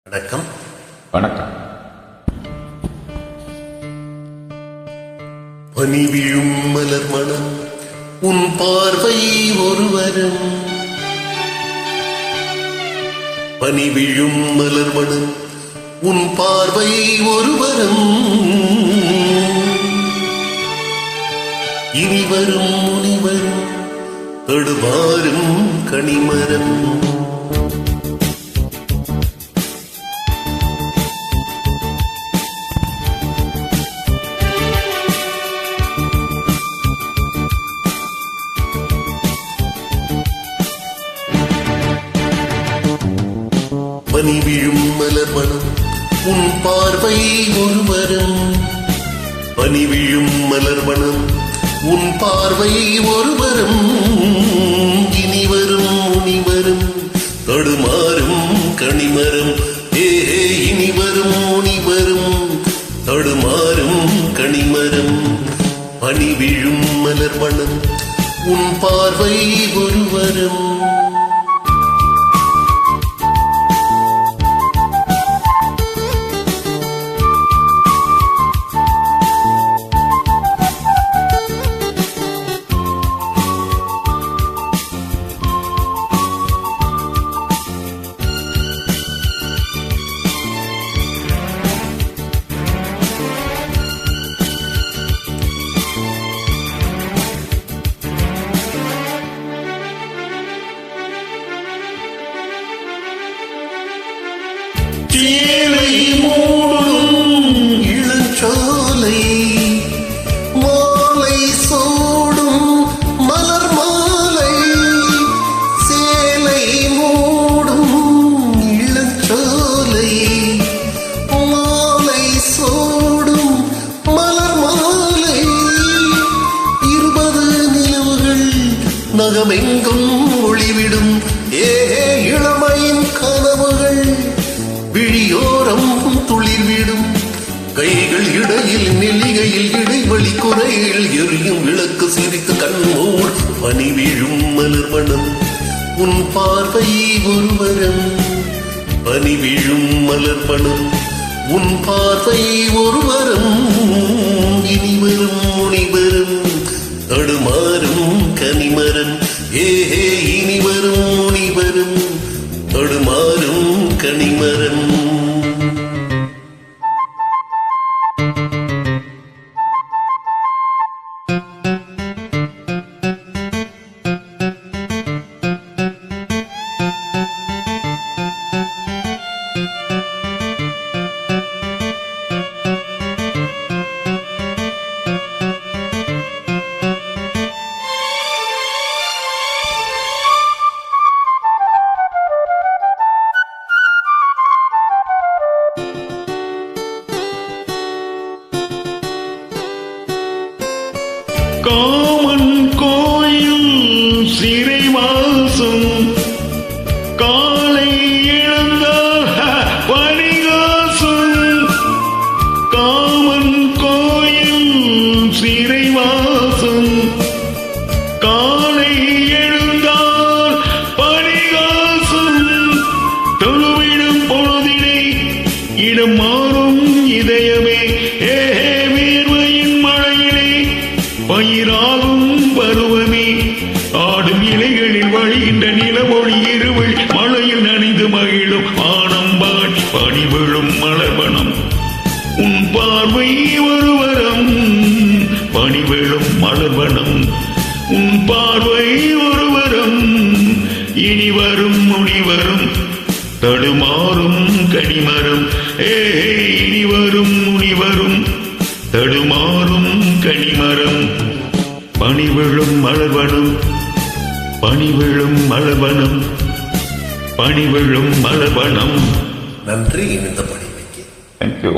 வணக்கம். வணக்கம். பனி விழும் மலர் மனம் உன் பார்வை ஒருவரும். பனி விழும் மலர் மனம் உன் பார்வை ஒருவரும். இனிவரும் முனிவரும் தடுமாறும் கனிமரம். பனி விழும் மலர் மனம் உன் பார்வை ஒருவரும். பனி விழும் மலர் மனம் உன் பார்வை ஒருவரும். இனிவரும் முனிவரும் தடுமாறும் கனிமரம். ஏஹே இனிவரும் முனிவரும் தடுமாறும் கனிமரம். பனி விழும் மலர் மனம் உன் பார்வை ஒருவரும். சேலை மூடும் இளஞ்சோலை மாலை சூடும் மலர் மாலை. சேலை மூடும் இளஞ்சோலை மாலை சூடும் மலர் மாலை. 20 நிலவுகள் நகமெங்கும் ஒளிவிடும். ஏஹே இளமையின் கனவுகள் விழியோரம் துளிர்விடும். கைகள் இடையில் நெல்லிகையில் இடைவெளி குறையில் எரியும் விளக்கு சிரித்து கண்மூர். பனி விழும் மலர் மனம் உன் பார்வை ஒருவரும். பனி விழும் மலர் மனம் உன் பார்வை ஒருவரும். இனிவரும் முனிவரும் தடுமாறும் கனிமரம். ஏஹே இனிவரும் முனிவரும் தடுமாறும் கனிமரம். காமன் கோயில் சிறைவாசம் காலை இழந்தால் பரிகாசம். காமன் கோயில் சிறைவாசம் காலை எழுந்தால் பரிகாசம். தொழுவிடும் பொழுதினை இடம் மாறும் இதயமே. ஏஹே வேர்வையின் மழையிலே பயிராகும் பருவமே. ஆடும் இலைகளில் வழிகின்ற நிலவொளி இருவள் மழையில் நனைந்து மகிழும் ஆனம்பாடி பனி விழும் மலர்வனம் உன் பார்வை ஒருவரம். பனி விழும் மலர்வனம் உன் பார்வை ஒருவரம். இனிவரும் முனிவரும் தடுமாறும் கனிமரம். ஏஹே இனிவரும் முனிவரும் தடுமாறும் கனிமரம். பனி விழும் மலர்வனம் பனி விழும் மலர்வனம் பனி விழும் மலர்வனம். நன்றி இந்த பணிமைக்கு. தேங்க்யூ.